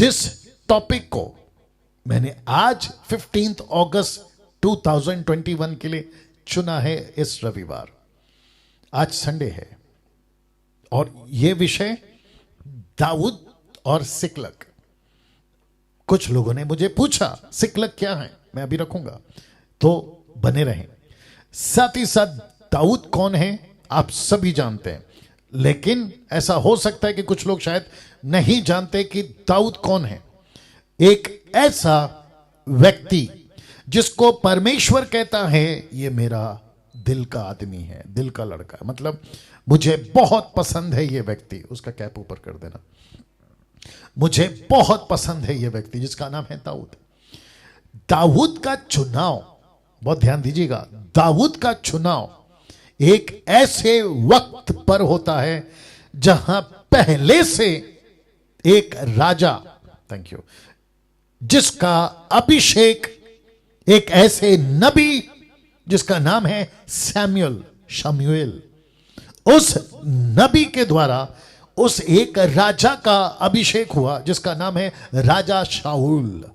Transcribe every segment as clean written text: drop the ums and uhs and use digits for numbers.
जिस टॉपिक को मैंने आज 15 अगस्त 2021 के लिए चुना है, इस रविवार, आज संडे है, और यह विषय दाऊद और सिकलग। कुछ लोगों ने मुझे पूछा सिकलग क्या है, मैं अभी रखूंगा, तो बने रहें। साथ ही साथ दाऊद कौन है आप सभी जानते हैं, लेकिन ऐसा हो सकता है कि कुछ लोग शायद नहीं जानते कि दाऊद कौन है। एक ऐसा व्यक्ति जिसको परमेश्वर कहता है ये मेरा दिल का आदमी है, दिल का लड़का है, मतलब मुझे बहुत पसंद है ये व्यक्ति। उसका कैप ऊपर कर देना। मुझे बहुत पसंद है ये व्यक्ति जिसका नाम है दाऊद। दाऊद का चुनाव, बहुत ध्यान दीजिएगा, दाऊद का चुनाव एक ऐसे वक्त पर होता है जहां पहले से एक राजा, थैंक यू, जिसका अभिषेक एक ऐसे नबी जिसका नाम है शमूएल, उस नबी के द्वारा उस एक राजा का अभिषेक हुआ जिसका नाम है राजा शाऊल।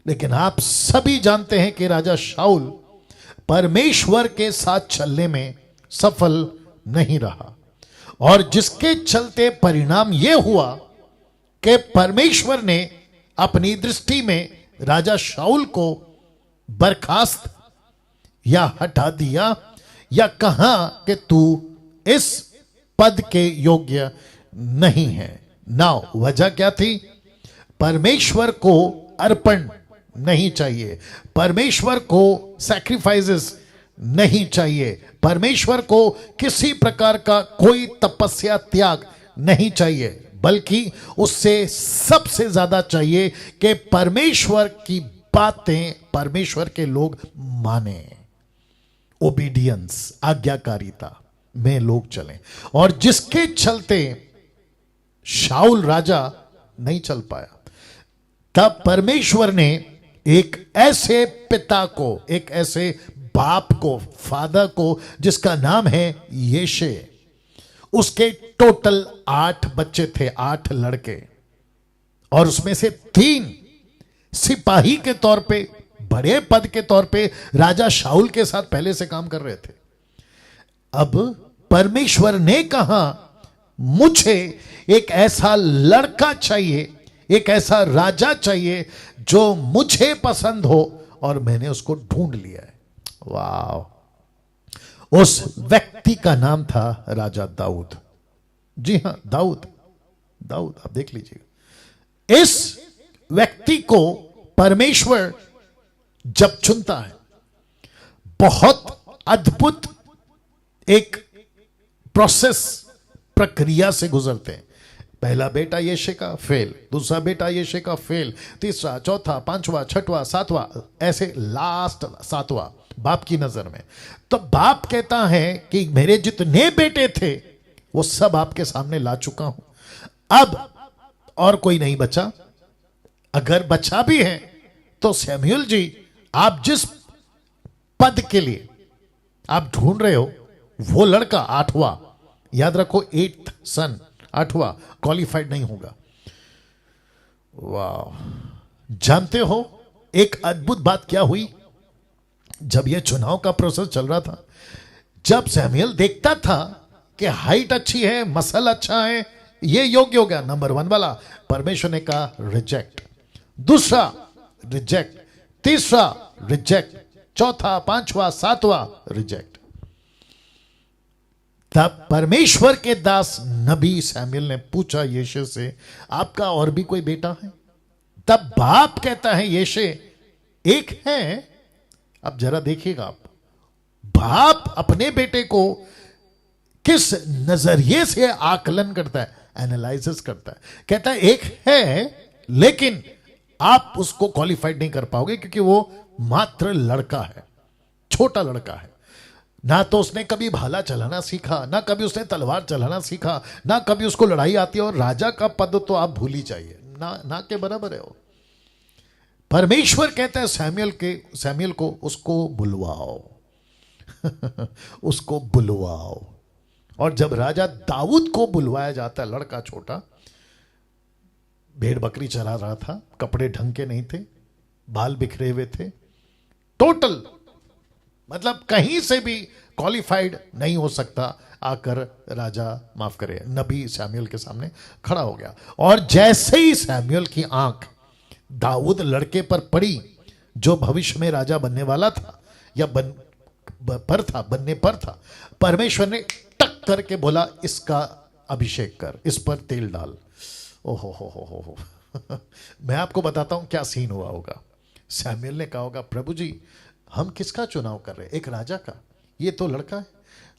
लेकिन आप सभी जानते हैं कि राजा शाऊल परमेश्वर के साथ चलने में सफल नहीं रहा, और जिसके चलते परिणाम यह हुआ कि परमेश्वर ने अपनी दृष्टि में राजा शाऊल को बर्खास्त या हटा दिया, या कहा कि तू इस पद के योग्य नहीं है। नाउ वजह क्या थी? परमेश्वर को अर्पण नहीं चाहिए, परमेश्वर को सैक्रिफाइसेस नहीं चाहिए, परमेश्वर को किसी प्रकार का कोई तपस्या त्याग नहीं चाहिए, बल्कि उससे सबसे ज्यादा चाहिए कि परमेश्वर की बातें परमेश्वर के लोग माने। ओबीडियंस, आज्ञाकारिता में लोग चलें, और जिसके चलते शाऊल राजा नहीं चल पाया, तब परमेश्वर ने एक ऐसे पिता को, एक ऐसे बाप को, फादर को, जिसका नाम है येशे। उसके टोटल 8 बच्चे थे, 8 लड़के, और उसमें से 3 सिपाही के तौर पे, बड़े पद के तौर पे राजा शाऊल के साथ पहले से काम कर रहे थे। अब परमेश्वर ने कहा मुझे एक ऐसा लड़का चाहिए, एक ऐसा राजा चाहिए जो मुझे पसंद हो, और मैंने उसको ढूंढ लिया है। वाह! उस व्यक्ति का नाम था राजा दाऊद। जी हां, दाऊद, आप देख लीजिएगा। इस व्यक्ति को परमेश्वर जब चुनता है, बहुत अद्भुत एक प्रोसेस, प्रक्रिया से गुजरते हैं। पहला बेटा येशे का फेल, दूसरा बेटा येशे का फेल, तीसरा, चौथा, पांचवा, छठवां, सातवां, ऐसे लास्ट 7वां बाप की नजर में। तो बाप कहता है कि मेरे जितने बेटे थे वो सब आपके सामने ला चुका हूं, अब और कोई नहीं बचा। अगर बचा भी है तो सैमुअल जी, आप जिस पद के लिए आप ढूंढ रहे हो, वो लड़का 8वां, याद रखो, 8th सन, 8वां क्वालिफाइड नहीं होगा। वाह! जानते हो एक अद्भुत बात क्या हुई? जब यह चुनाव का प्रोसेस चल रहा था, जब सैमुअल देखता था कि हाइट अच्छी है, मसल अच्छा है, ये योग्य हो गया, नंबर 1 वाला, परमेश्वर ने कहा रिजेक्ट, दूसरा रिजेक्ट, तीसरा रिजेक्ट, चौथा, पांचवा, 7वां रिजेक्ट। तब परमेश्वर के दास नबी सैमुअल ने पूछा येशे से, आपका और भी कोई बेटा है? तब बाप कहता है येशे एक है। अब जरा देखिएगा आप, बाप अपने बेटे को किस नजरिए से आकलन करता है, एनालिसिस करता है। कहता है एक है, लेकिन आप उसको क्वालिफाइड नहीं कर पाओगे क्योंकि वो मात्र लड़का है, छोटा लड़का है। ना तो उसने कभी भाला चलाना सीखा, ना कभी उसने तलवार चलाना सीखा, ना कभी उसको लड़ाई आती है, और राजा का पद तो आप भूल ही जाइए, ना के बराबर है वो। परमेश्वर कहता है सैमुअल को उसको बुलवाओ उसको बुलवाओ। और जब राजा दाऊद को बुलवाया जाता है, लड़का छोटा, भेड़ बकरी चरा रहा था, कपड़े ढंग के नहीं थे, बाल बिखरे हुए थे, टोटल मतलब कहीं से भी क्वालिफाइड नहीं हो सकता, आकर राजा, माफ करे, नबी सैमुअल के सामने खड़ा हो गया। और जैसे ही सैमुअल की आंख दाऊद लड़के पर पड़ी जो भविष्य में राजा बनने वाला था या बनने पर था, परमेश्वर ने टक करके बोला, इसका अभिषेक कर, इस पर तेल डाल। ओहो हो मैं आपको बताता हूं क्या सीन हुआ होगा। सैमुअल ने कहा होगा, प्रभु जी हम किसका चुनाव कर रहे हैं? एक राजा का, ये तो लड़का है।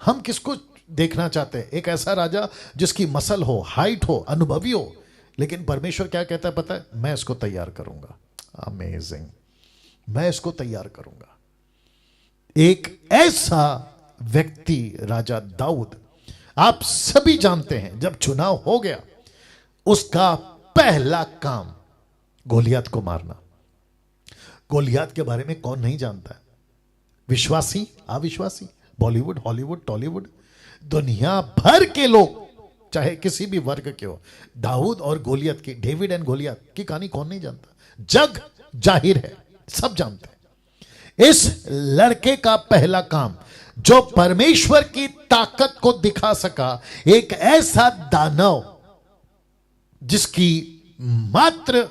हम किसको देखना चाहते हैं? एक ऐसा राजा जिसकी मसल हो, हाइट हो, अनुभवी हो। लेकिन परमेश्वर क्या कहता है पता है? मैं इसको तैयार करूंगा। अमेजिंग, मैं इसको तैयार करूंगा। एक ऐसा व्यक्ति राजा दाऊद, आप सभी जानते हैं जब चुनाव हो गया उसका पहला काम गोलियत को मारना। गोलियत के बारे में कौन नहीं जानता है? विश्वासी, अविश्वासी, बॉलीवुड, हॉलीवुड, टॉलीवुड, दुनिया भर के लोग चाहे किसी भी वर्ग के हो, दाऊद और गोलियत की, डेविड एंड गोलियत की कहानी कौन नहीं जानता? जग जाहिर है, सब जानते हैं। इस लड़के का पहला काम जो परमेश्वर की ताकत को दिखा सका, एक ऐसा दानव जिसकी मात्र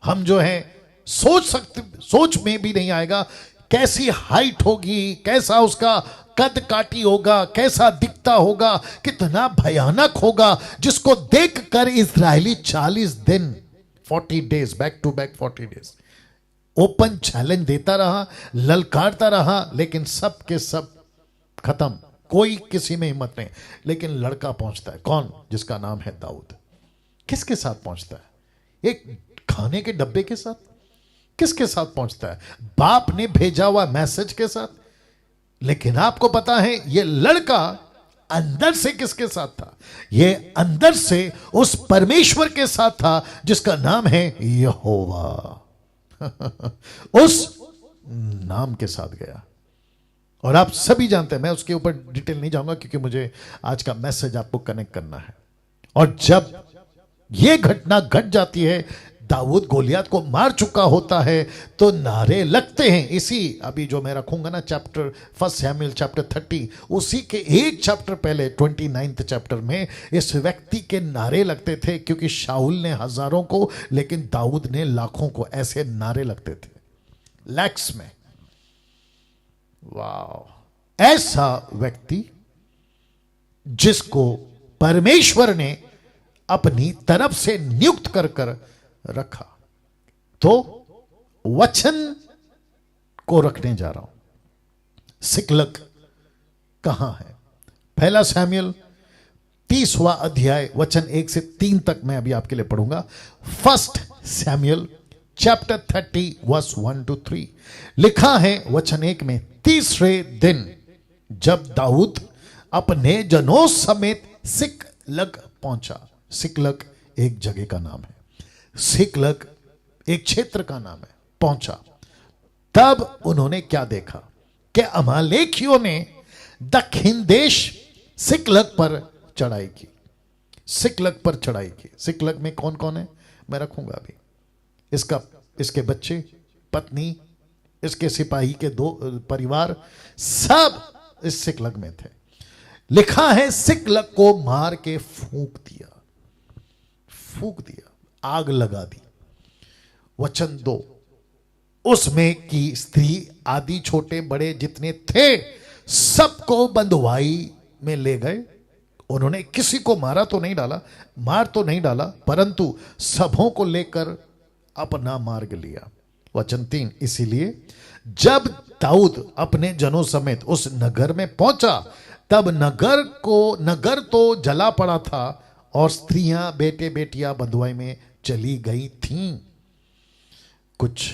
हम जो है सोच में भी नहीं आएगा कैसी हाइट होगी, कैसा उसका कद काटी होगा, कैसा दिखता होगा, कितना भयानक होगा, जिसको देखकर इजरायली 40 दिन 40 days back to back 40 days open challenge देता रहा, ललकारता रहा, लेकिन सब के सब खत्म, कोई किसी में हिम्मत नहीं। लेकिन लड़का पहुंचता है, कौन? जिसका नाम है दाऊद। किसके साथ पहुंचता है? एक खाने के डब्बे के साथ? किसके साथ पहुंचता है? बाप ने भेजा हुआ मैसेज के साथ। लेकिन आपको पता है ये लड़का अंदर से किसके साथ था? ये अंदर से उस परमेश्वर के साथ था जिसका नाम है यहोवा। उस नाम के साथ गया। और आप सभी जानते हैं, मैं उसके ऊपर डिटेल नहीं जाऊंगा क्योंकि मुझे आज का मैसेज आपको कनेक्ट करना है। और जब यह घटना घट जाती है, दाऊद गोलियत को मार चुका होता है, तो नारे लगते हैं। इसी अभी जो मैं रखूंगा ना चैप्टर 1 सैमुअल चैप्टर 30, उसी के एक चैप्टर पहले 29 चैप्टर में इस व्यक्ति के नारे लगते थे, क्योंकि शाऊल ने हजारों को, लेकिन दाऊद ने लाखों को, ऐसे नारे लगते थे, लैक्स में। वाह, ऐसा व्यक्ति जिसको परमेश्वर ने अपनी तरफ से नियुक्त कर कर रखा। तो वचन को रखने जा रहा हूं। सिकलग कहां है? पहला सैमुअल 30वां अध्याय वचन 1 से 3 तक मैं अभी आपके लिए पढ़ूंगा। 1 सैमुअल चैप्टर 30 वर्स 1 to 3 लिखा है वचन 1 में, तीसरे दिन जब दाऊद अपने जनों समेत सिकलग पहुंचा। सिकलग एक जगह का नाम है, सिकलग एक क्षेत्र का नाम है। पहुंचा, तब उन्होंने क्या देखा कि अमालेकियों ने दक्षिण देश सिकलग पर चढ़ाई की। सिकलग पर चढ़ाई की। सिकलग में कौन कौन है मैं रखूंगा अभी। इसके बच्चे, पत्नी, इसके सिपाही के 2 परिवार, सब इस सिकलग में थे। लिखा है सिकलग को मार के फूंक दिया, आग लगा दी। वचन 2, उसमें की स्त्री आदि छोटे बड़े जितने थे सबको बंधुआई में ले गए। उन्होंने किसी को मार तो नहीं डाला, परंतु सबों को लेकर अपना मार्ग लिया। वचन 3, इसीलिए जब दाऊद अपने जनों समेत उस नगर में पहुंचा, तब नगर तो जला पड़ा था और स्त्रियां, बेटे बेटियां बंधुआई में चली गई थीं। कुछ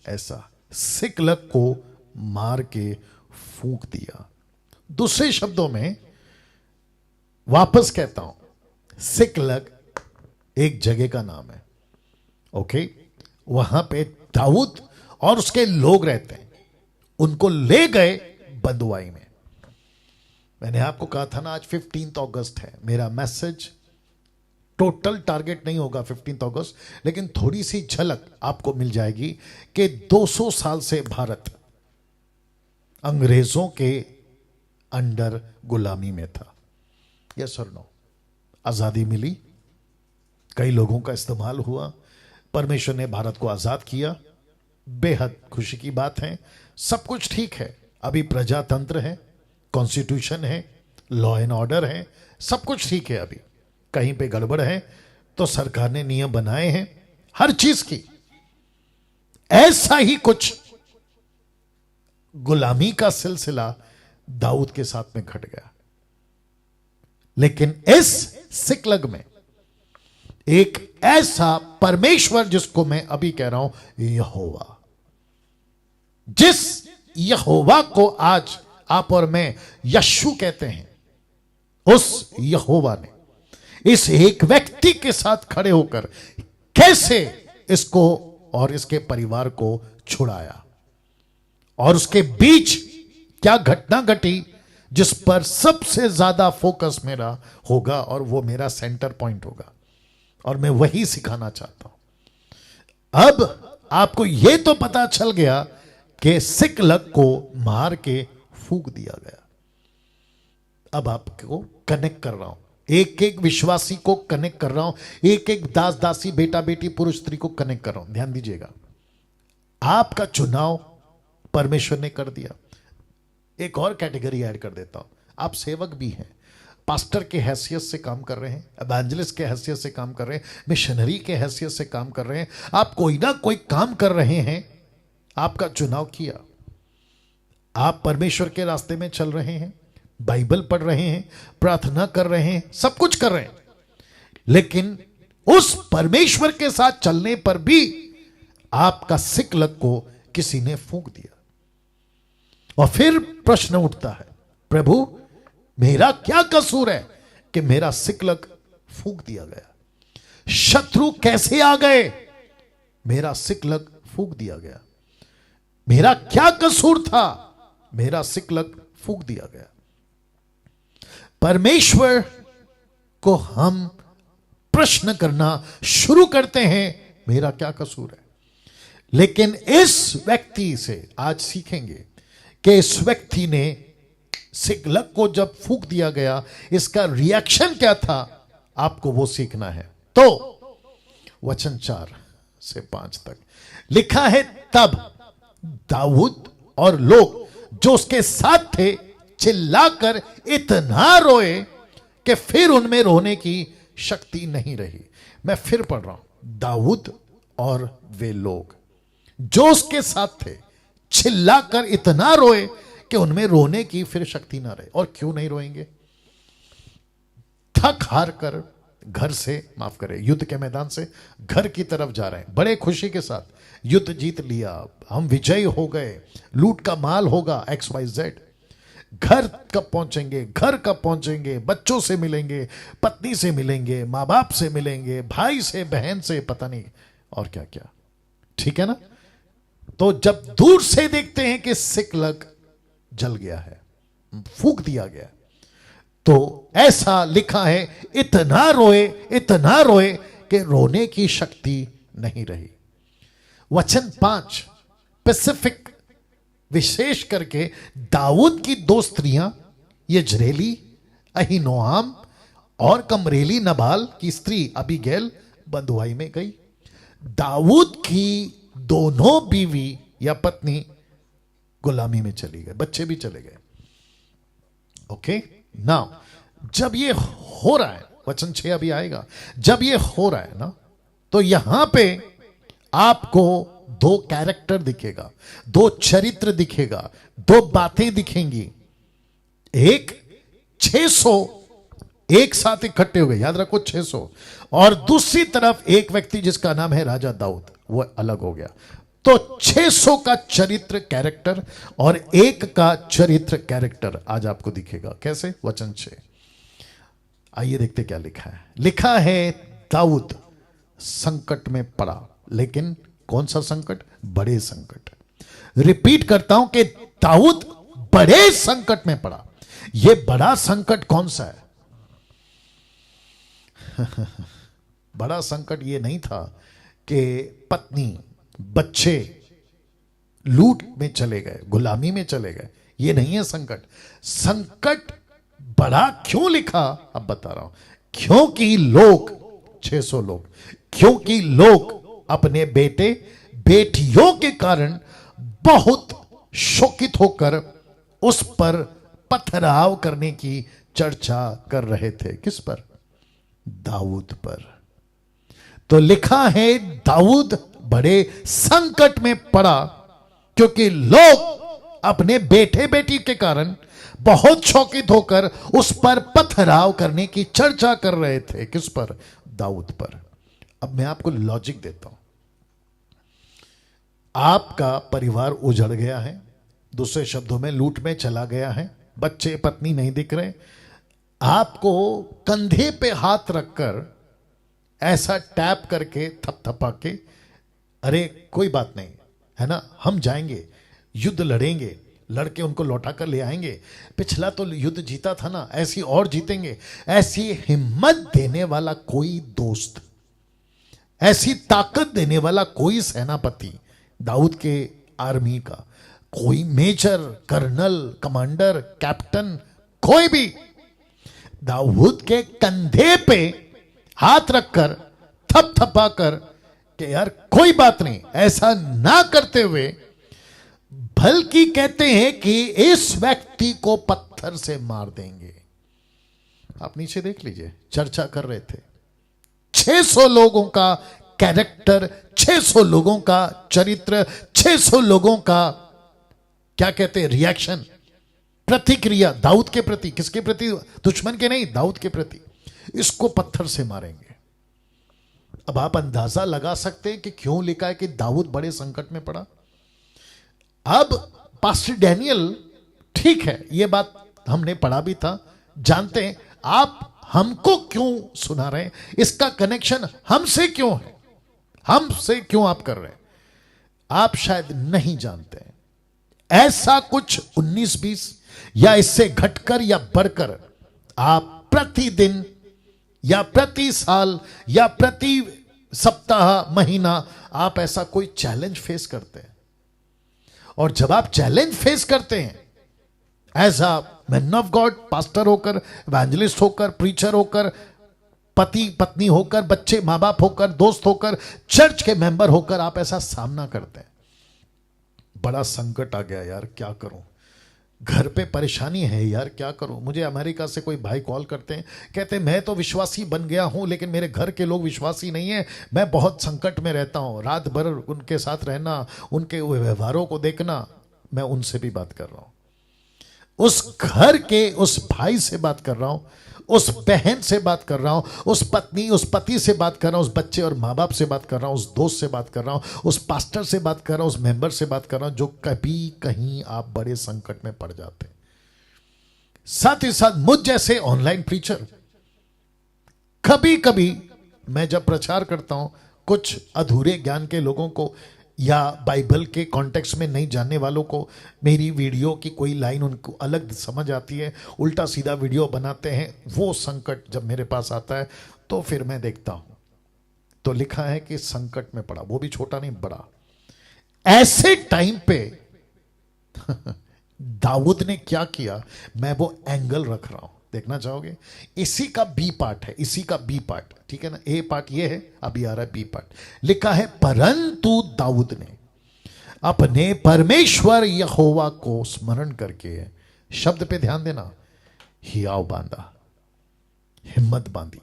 ऐसा सिकलग को मार के फूंक दिया। दूसरे शब्दों में वापस कहता हूं, सिकलग एक जगह का नाम है। ओके, वहां पे दाऊद और उसके लोग रहते हैं। उनको ले गए बंधुआई में। मैंने आपको कहा था ना आज 15 अगस्त है। मेरा मैसेज टोटल टारगेट नहीं होगा 15 अगस्त, लेकिन थोड़ी सी झलक आपको मिल जाएगी कि 200 साल से भारत अंग्रेजों के अंडर गुलामी में था। यस और नो? आजादी मिली, कई लोगों का इस्तेमाल हुआ, परमेश्वर ने भारत को आजाद किया, बेहद खुशी की बात है, सब कुछ ठीक है। अभी प्रजातंत्र है, कॉन्स्टिट्यूशन है, लॉ एंड ऑर्डर है, सब कुछ ठीक है। अभी कहीं पे गड़बड़ है तो सरकार ने नियम बनाए हैं हर चीज की। ऐसा ही कुछ गुलामी का सिलसिला दाऊद के साथ में घट गया। लेकिन इस सिकलग में एक ऐसा परमेश्वर, जिसको मैं अभी कह रहा हूं यहोवा, जिस यहोवा को आज आप और मैं यशु कहते हैं, उस यहोवा ने इस एक व्यक्ति के साथ खड़े होकर कैसे इसको और इसके परिवार को छुड़ाया, और उसके बीच क्या घटना घटी जिस पर सबसे ज्यादा फोकस मेरा होगा और वो मेरा सेंटर पॉइंट होगा, और मैं वही सिखाना चाहता हूं। अब आपको यह तो पता चल गया कि सिकलग को मार के फूंक दिया गया। अब आपको कनेक्ट कर रहा हूं, एक एक विश्वासी को कनेक्ट कर रहा हूं, एक एक दास दासी, बेटा बेटी, पुरुष स्त्री को कनेक्ट कर रहा हूं। ध्यान दीजिएगा, आपका चुनाव परमेश्वर ने कर दिया। एक और कैटेगरी ऐड कर देता हूं, आप सेवक भी हैं, पास्टर के हैसियत से काम कर रहे हैं, एवेंजलिस्ट के हैसियत से काम कर रहे हैं, मिशनरी के हैसियत से काम कर रहे हैं, आप कोई ना कोई काम कर रहे हैं, आपका चुनाव किया, आप परमेश्वर के रास्ते में चल रहे हैं, बाइबल पढ़ रहे हैं, प्रार्थना कर रहे हैं, सब कुछ कर रहे हैं, लेकिन उस परमेश्वर के साथ चलने पर भी आपका सिकलग को किसी ने फूंक दिया। और फिर प्रश्न उठता है, प्रभु मेरा क्या कसूर है कि मेरा सिकलग फूंक दिया गया? शत्रु कैसे आ गए? मेरा सिकलग फूंक दिया गया। मेरा क्या कसूर था? मेरा सिकलग फूंक दिया गया। परमेश्वर को हम प्रश्न करना शुरू करते हैं, मेरा क्या कसूर है? लेकिन इस व्यक्ति से आज सीखेंगे कि इस व्यक्ति ने सिकलग को जब फूंक दिया गया, इसका रिएक्शन क्या था, आपको वो सीखना है। तो वचन 4 से 5 तक लिखा है, तब दाऊद और लोग जो उसके साथ थे चिल्लाकर इतना रोए कि फिर उनमें रोने की शक्ति नहीं रही। मैं फिर पढ़ रहा हूं, दाऊद और वे लोग जो उसके साथ थे चिल्लाकर इतना रोए कि उनमें रोने की फिर शक्ति ना रहे। और क्यों नहीं रोएंगे? थक हार कर घर से, माफ करें, युद्ध के मैदान से घर की तरफ जा रहे हैं, बड़े खुशी के साथ, युद्ध जीत लिया, हम विजयी हो गए, लूट का माल होगा, XYZ। घर कब पहुंचेंगे, घर कब पहुंचेंगे, बच्चों से मिलेंगे, पत्नी से मिलेंगे, माँ बाप से मिलेंगे, भाई से, बहन से, पता नहीं और क्या क्या, ठीक है ना? तो जब दूर से देखते हैं कि सिकलग जल गया है, फूंक दिया गया, तो ऐसा लिखा है, इतना रोए कि रोने की शक्ति नहीं रही। वचन 5 स्पेसिफिक, विशेष करके दाऊद की 2 स्त्रियां, यजरेली अहीनोआम और कमरेली नबाल की स्त्री अबीगैल बंधुआई में गई। दाऊद की दोनों बीवी या पत्नी गुलामी में चली गई, बच्चे भी चले गए। ओके नाउ, जब ये हो रहा है, वचन 6 अभी आएगा, जब ये हो रहा है ना, तो यहां पे आपको 2 कैरेक्टर दिखेगा, 2 चरित्र दिखेगा, 2 बातें दिखेंगी। एक 600 एक साथ इकट्ठे हो गए, याद रखो 600, और दूसरी तरफ एक व्यक्ति जिसका नाम है राजा दाऊद, वो अलग हो गया। तो 600 का चरित्र कैरेक्टर और एक का चरित्र कैरेक्टर आज आपको दिखेगा। कैसे? वचन 6, आइए देखते क्या लिखा है। लिखा है, दाऊद संकट में पड़ा, लेकिन कौन सा संकट? बड़े संकट। रिपीट करता हूं कि दाऊद बड़े संकट में पड़ा। यह बड़ा संकट कौन सा है? बड़ा संकट ये नहीं था कि पत्नी बच्चे लूट में चले गए, गुलामी में चले गए, ये नहीं है संकट। संकट बड़ा क्यों लिखा अब बता रहा हूं। क्योंकि लोग 600 लोग, क्योंकि लोग अपने बेटे बेटियों के कारण बहुत शोकित होकर उस पर पथराव करने की चर्चा कर रहे थे। किस पर? दाऊद पर। तो लिखा है दाऊद बड़े संकट में पड़ा क्योंकि लोग अपने बेटे बेटी के कारण बहुत शोकित होकर उस पर पथराव करने की चर्चा कर रहे थे। किस पर? दाऊद पर। अब मैं आपको लॉजिक देता हूं। आपका परिवार उजड़ गया है, दूसरे शब्दों में लूट में चला गया है, बच्चे पत्नी नहीं दिख रहे, आपको कंधे पे हाथ रखकर ऐसा टैप करके थपथपा के, अरे कोई बात नहीं है ना, हम जाएंगे, युद्ध लड़ेंगे, लड़के उनको लौटा कर ले आएंगे, पिछला तो युद्ध जीता था ना, ऐसी और जीतेंगे, ऐसी हिम्मत देने वाला कोई दोस्त, ऐसी ताकत देने वाला कोई सेनापति दाऊद के आर्मी का, कोई मेजर, कर्नल, कमांडर, कैप्टन, कोई भी दाऊद के कंधे पे हाथ रखकर थपथपा कर कि यार कोई बात नहीं, ऐसा ना करते हुए बल्कि कहते हैं कि इस व्यक्ति को पत्थर से मार देंगे। आप नीचे देख लीजिए, चर्चा कर रहे थे 600 लोगों का कैरेक्टर, 600 लोगों का चरित्र, 600 लोगों का क्या कहते हैं रिएक्शन, प्रतिक्रिया दाऊद के प्रति। किसके प्रति? दुश्मन के नहीं, दाऊद के प्रति। इसको पत्थर से मारेंगे। अब आप अंदाजा लगा सकते हैं कि क्यों लिखा है कि दाऊद बड़े संकट में पड़ा। अब पास्टर डैनियल, ठीक है, यह बात हमने पढ़ा भी था, जानते हैं। आप हमको क्यों सुना रहे हैं? इसका कनेक्शन हमसे क्यों है? हमसे क्यों आप कर रहे हैं? आप शायद नहीं जानते हैं। ऐसा कुछ 19-20 या इससे घटकर या बढ़कर आप प्रतिदिन या प्रति साल या प्रति सप्ताह, महीना आप ऐसा कोई चैलेंज फेस करते हैं। और जब आप चैलेंज फेस करते हैं as a man of God, pastor होकर, इवेंजलिस्ट होकर, प्रीचर होकर, पति पत्नी होकर, बच्चे मां बाप होकर, दोस्त होकर, चर्च के मेंबर होकर, आप ऐसा सामना करते हैं। बड़ा संकट आ गया यार, क्या करूं, घर पे परेशानी है यार, क्या करूं। मुझे अमेरिका से कोई भाई कॉल करते हैं, कहते हैं मैं तो विश्वासी बन गया हूं लेकिन मेरे घर के लोग विश्वासी नहीं है, मैं बहुत संकट में रहता हूं, रात भर उनके साथ रहना, उनके व्यवहारों को देखना। मैं उनसे भी बात कर रहा हूं, उस घर के उस भाई से बात कर रहा हूं, उस बहन से बात कर रहा हूं, उस पत्नी उस पति से बात कर रहा हूं, उस बच्चे और माँ बाप से बात कर रहा हूं, उस दोस्त से बात कर रहा हूं, उस पास्टर से बात कर रहा हूं, उस मेंबर से बात कर रहा हूं, जो कभी कहीं आप बड़े संकट में पड़ जाते हैं। साथ ही साथ मुझ जैसे ऑनलाइन प्रीचर, कभी कभी मैं जब प्रचार करता हूं, कुछ अधूरे ज्ञान के लोगों को या बाइबल के कॉन्टेक्स्ट में नहीं जानने वालों को मेरी वीडियो की कोई लाइन उनको अलग समझ आती है, उल्टा सीधा वीडियो बनाते हैं। वो संकट जब मेरे पास आता है तो फिर मैं देखता हूं, तो लिखा है कि संकट में पड़ा, वो भी छोटा नहीं बड़ा। ऐसे टाइम पे दाऊद ने क्या किया, मैं वो एंगल रख रहा हूं, देखना चाहोगे? इसी का बी पार्ट है, इसी का बी पार्ट, ठीक है ना। ए पार्ट ये है, अभी आ रहा है बी पार्ट। लिखा है परंतु दाऊद ने अपने परमेश्वर यहोवा को स्मरण करके, शब्द पे ध्यान देना, हियाव बांधा, हिम्मत बांधी,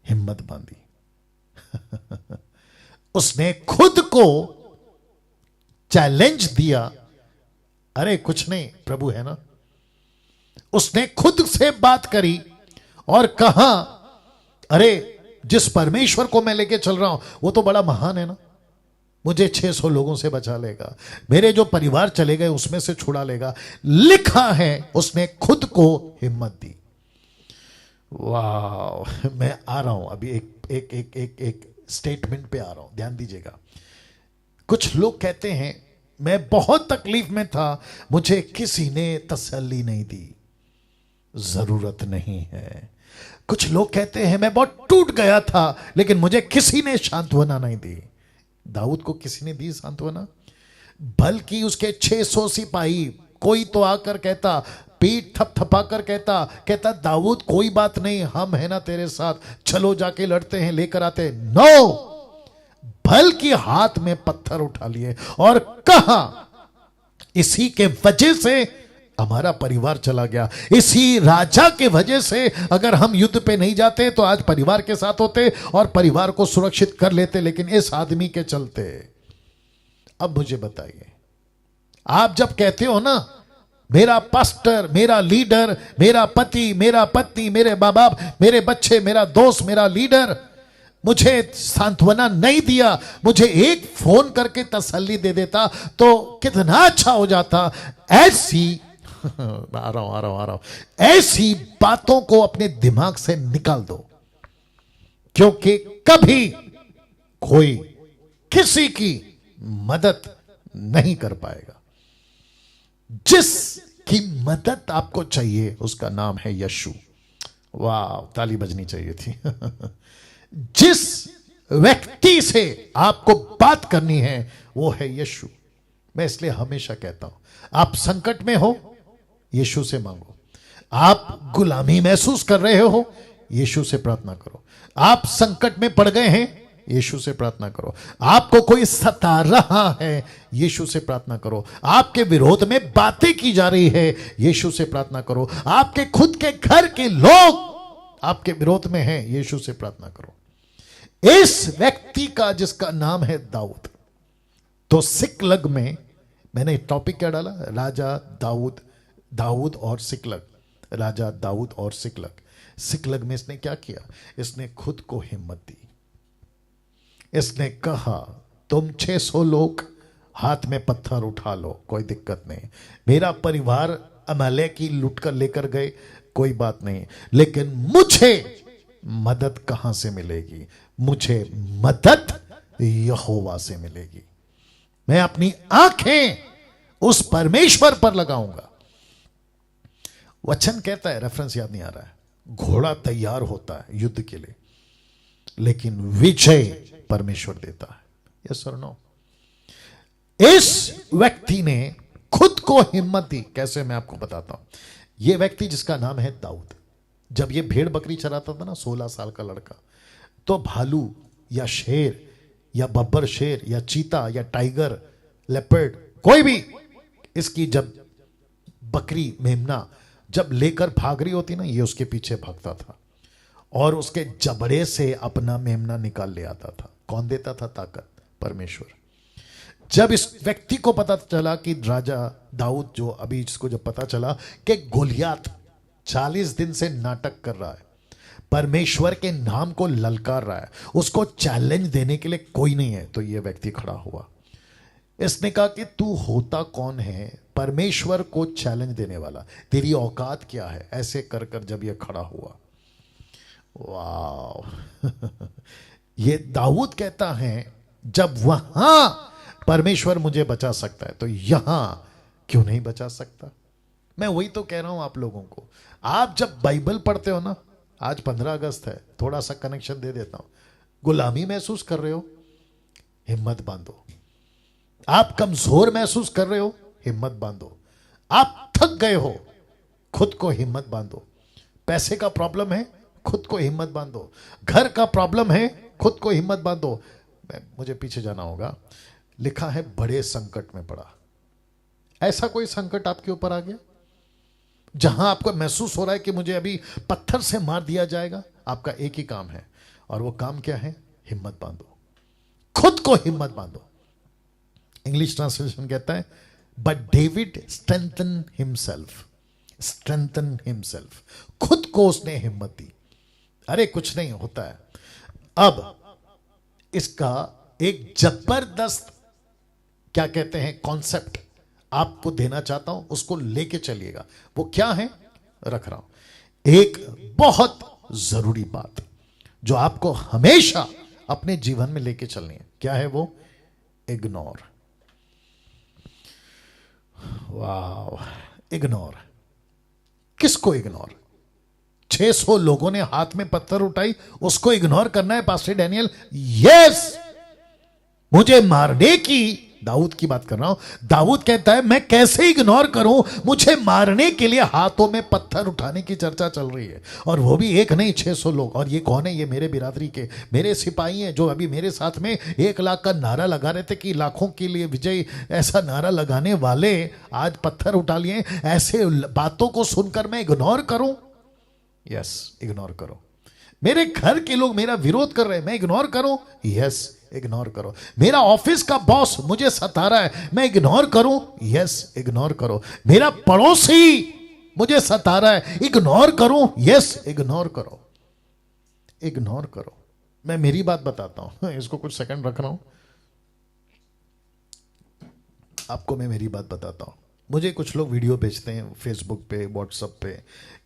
हिम्मत बांधी। उसने खुद को चैलेंज दिया, अरे कुछ नहीं, प्रभु है ना। उसने खुद से बात करी और कहा, अरे जिस परमेश्वर को मैं लेके चल रहा हूं वो तो बड़ा महान है ना, मुझे 600 लोगों से बचा लेगा, मेरे जो परिवार चले गए उसमें से छुड़ा लेगा। लिखा है उसने खुद को हिम्मत दी। वाह, मैं आ रहा हूं अभी एक स्टेटमेंट पे आ रहा हूं, ध्यान दीजिएगा। कुछ लोग कहते हैं मैं बहुत तकलीफ में था, मुझे किसी ने तसल्ली नहीं दी। जरूरत नहीं है। कुछ लोग कहते हैं मैं बहुत टूट गया था लेकिन मुझे किसी ने सांत्वना नहीं दी। दाऊद को किसी ने दी सांत्वना? बल्कि उसके 600 सिपाही, कोई तो आकर कहता, पीठ थपथपा कर कहता दाऊद कोई बात नहीं, हम है ना तेरे साथ, चलो जाके लड़ते हैं, लेकर आते। नो, बल्कि हाथ में पत्थर उठा लिए और कहा इसी के वजह से हमारा परिवार चला गया, इसी राजा के वजह से अगर हम युद्ध पे नहीं जाते तो आज परिवार के साथ होते और परिवार को सुरक्षित कर लेते, लेकिन इस आदमी के चलते। अब मुझे बताइए, आप जब कहते हो ना मेरा पास्टर, मेरा लीडर, मेरा पति, मेरा पत्नी, मेरे माँ बाप, मेरे बच्चे, मेरा दोस्त, मेरा लीडर मुझे सांत्वना नहीं दिया, मुझे एक फोन करके तसल्ली दे देता तो कितना अच्छा हो जाता। ऐसी आ रहा हूं, ऐसी बातों को अपने दिमाग से निकाल दो, क्योंकि कभी कोई किसी की मदद नहीं कर पाएगा। जिसकी मदद आपको चाहिए उसका नाम है यीशु। वाह, ताली बजनी चाहिए थी। जिस व्यक्ति से आपको बात करनी है वो है यीशु। मैं इसलिए हमेशा कहता हूं, आप संकट में हो यीशु से मांगो, आप गुलामी महसूस कर रहे हो यीशु से प्रार्थना करो, आप संकट में पड़ गए हैं यीशु से प्रार्थना करो, आपको कोई सता रहा है यीशु से प्रार्थना करो, आपके विरोध में बातें की जा रही है यीशु से प्रार्थना करो, आपके खुद के घर के लोग आपके विरोध में हैं यीशु से प्रार्थना करो। इस व्यक्ति का जिसका नाम है दाऊद, तो सिकलग में मैंने टॉपिक क्या डाला? राजा दाऊद, दाऊद और सिकलग, राजा दाऊद और सिकलग। सिकलग में इसने क्या किया? इसने खुद को हिम्मत दी। इसने कहा तुम 600 लोग हाथ में पत्थर उठा लो, कोई दिक्कत नहीं, मेरा परिवार अमालेक की लूट कर लेकर गए, कोई बात नहीं, लेकिन मुझे मदद कहां से मिलेगी? मुझे मदद यहोवा से मिलेगी। मैं अपनी आंखें उस परमेश्वर पर लगाऊंगा। वचन कहता है, रेफरेंस याद नहीं आ रहा है, घोड़ा तैयार होता है युद्ध के लिए लेकिन विजय परमेश्वर देता है। यस और नो? इस व्यक्ति ने खुद को हिम्मत दी। कैसे? मैं आपको बताता हूं। यह व्यक्ति जिसका नाम है दाऊद, जब ये भेड़ बकरी चराता था ना, 16 साल का लड़का, तो भालू या शेर या बब्बर शेर या चीता या टाइगर, लेपर्ड, कोई भी इसकी जब बकरी मेमना जब लेकर भाग रही होती ना, ये उसके पीछे भागता था और उसके जबड़े से अपना मेमना निकाल ले आता था। कौन देता था ताकत? परमेश्वर। जब इस व्यक्ति को पता चला कि राजा दाऊद, जो अभी जिसको जब पता चला कि गोलियात 40 दिन से नाटक कर रहा है, परमेश्वर के नाम को ललकार रहा है, उसको चैलेंज देने के लिए कोई नहीं है, तो यह व्यक्ति खड़ा हुआ। इसने कहा कि तू होता कौन है परमेश्वर को चैलेंज देने वाला? तेरी औकात क्या है? ऐसे कर कर जब यह खड़ा हुआ, वाह। ये दाऊद कहता है जब वहां परमेश्वर मुझे बचा सकता है तो यहां क्यों नहीं बचा सकता? मैं वही तो कह रहा हूं आप लोगों को। आप जब बाइबल पढ़ते हो ना, आज 15 अगस्त है, थोड़ा सा कनेक्शन दे देता हूं, गुलामी महसूस कर रहे हो, हिम्मत बांधो। आप कमजोर महसूस कर रहे हो, हिम्मत बांधो। आप थक गए हो, खुद को हिम्मत बांधो। पैसे का प्रॉब्लम है, खुद को हिम्मत बांधो। घर का प्रॉब्लम है, खुद को हिम्मत बांधो। मुझे पीछे जाना होगा, लिखा है बड़े संकट में पड़ा। ऐसा कोई संकट आपके ऊपर आ गया जहां आपको महसूस हो रहा है कि मुझे अभी पत्थर से मार दिया जाएगा? आपका एक ही काम है, और वो काम क्या है? हिम्मत बांधो, खुद को हिम्मत बांधो। इंग्लिश ट्रांसलेशन कहता है but David strengthen himself, strengthen himself, खुद को उसने हिम्मत दी। अरे कुछ नहीं होता है। अब इसका एक जबरदस्त क्या कहते हैं कॉन्सेप्ट आपको देना चाहता हूं, उसको लेके चलिएगा। वो क्या है? रख रहा हूं एक बहुत जरूरी बात जो आपको हमेशा अपने जीवन में लेके चलनी है। क्या है वो? इग्नोर। वाह, इग्नोर। किसको इग्नोर? 600 लोगों ने हाथ में पत्थर उठाई, उसको इग्नोर करना है पास्टर डैनियल? यस, मुझे मारने की, दाऊद की बात कर रहा हूं। दाऊद कहता है मैं कैसे इग्नोर करूं, मुझे मारने के लिए हाथों में पत्थर उठाने की चर्चा चल रही है, और वो भी एक नहीं 600 लोग। और ये कौन है? ये मेरे बिरादरी के, मेरे सिपाही हैं, जो अभी मेरे साथ में 1 लाख का नारा लगा रहे थे कि लाखों के लिए विजय, ऐसा नारा लगाने वाले आज पत्थर उठा लिए। ऐसे बातों को सुनकर मैं इग्नोर करूं? यस, इग्नोर करो। मेरे घर के लोग मेरा विरोध कर रहे हैं, मैं इग्नोर करूं? यस, इग्नोर करो। मेरा ऑफिस का बॉस मुझे सता रहा है, मैं इग्नोर करूं? यस, इग्नोर करो। मेरा पड़ोसी मुझे सता रहा है, इग्नोर करूं? यस, इग्नोर करो, इग्नोर करो। मैं मेरी बात बताता हूं, इसको कुछ सेकंड रख रहा हूं, आपको मैं मेरी बात बताता हूं। मुझे कुछ लोग वीडियो भेजते हैं फेसबुक पे, व्हाट्सएप पे,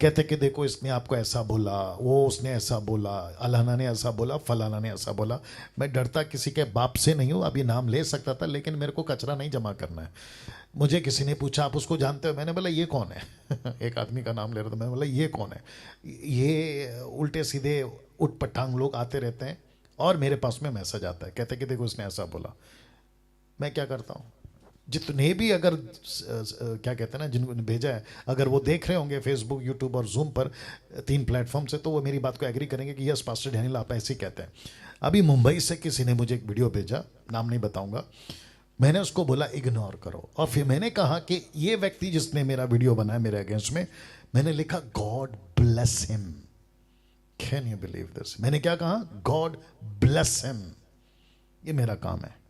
कहते कि देखो इसने आपको ऐसा बोला, वो उसने ऐसा बोला, अलाना ने ऐसा बोला, फलाना ने ऐसा बोला। मैं डरता किसी के बाप से नहीं हूँ, अभी नाम ले सकता था, लेकिन मेरे को कचरा नहीं जमा करना है। मुझे किसी ने पूछा आप उसको जानते हो? मैंने बोला ये कौन है? एक आदमी का नाम ले रहा था, मैंने बोला ये कौन है? ये उल्टे सीधे उठ पटांग लोग आते रहते हैं और मेरे पास में मैसेज आता है, कहते कि देखो उसने ऐसा बोला। मैं क्या करता हूँ, जितने भी अगर क्या कहते हैं ना, जिनको भेजा है, अगर वो देख रहे होंगे फेसबुक, यूट्यूब और जूम पर, 3 प्लेटफॉर्म से, तो वो मेरी बात को एग्री करेंगे कि यस पास्टर डैनियल आप ऐसे ही कहते हैं। अभी मुंबई से किसी ने मुझे एक वीडियो भेजा, नाम नहीं बताऊंगा, मैंने उसको बोला इग्नोर करो। और फिर मैंने कहा कि ये व्यक्ति जिसने मेरा वीडियो बनाया मेरे अगेंस्ट में, मैंने लिखा God bless him. Can you believe this? मैंने क्या कहा? God bless him. ये मेरा काम है।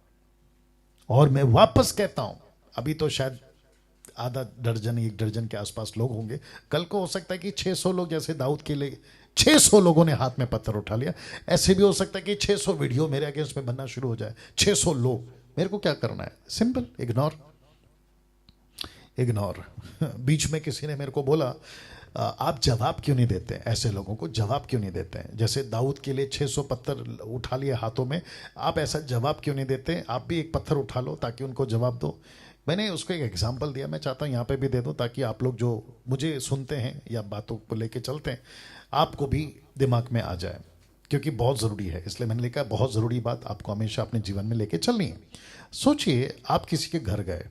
और मैं वापस कहता हूं, अभी तो शायद आधा दर्जन 1 दर्जन के आसपास लोग होंगे, कल को हो सकता है कि 600 लोग, जैसे दाऊद के लिए 600 लोगों ने हाथ में पत्थर उठा लिया, ऐसे भी हो सकता है कि 600 वीडियो मेरे अगेंस्ट में बनना शुरू हो जाए। 600 लोग, मेरे को क्या करना है? Simple, ignore, ignore. बीच में किसी ने मेरे को बोला आप जवाब क्यों नहीं देते, ऐसे लोगों को जवाब क्यों नहीं देते हैं? जैसे दाऊद के लिए 600 पत्थर उठा लिए हाथों में, आप ऐसा जवाब क्यों नहीं देते? आप भी एक पत्थर उठा लो ताकि उनको जवाब दो। मैंने उसको एक एग्जांपल दिया, मैं चाहता हूँ यहाँ पे भी दे दूँ, ताकि आप लोग जो मुझे सुनते हैं या बातों को लेके चलते हैं, आपको भी दिमाग में आ जाए, क्योंकि बहुत ज़रूरी है। इसलिए मैंने लिखा बहुत ज़रूरी बात आपको हमेशा अपने जीवन में लेके चलनी है। सोचिए आप किसी के घर गए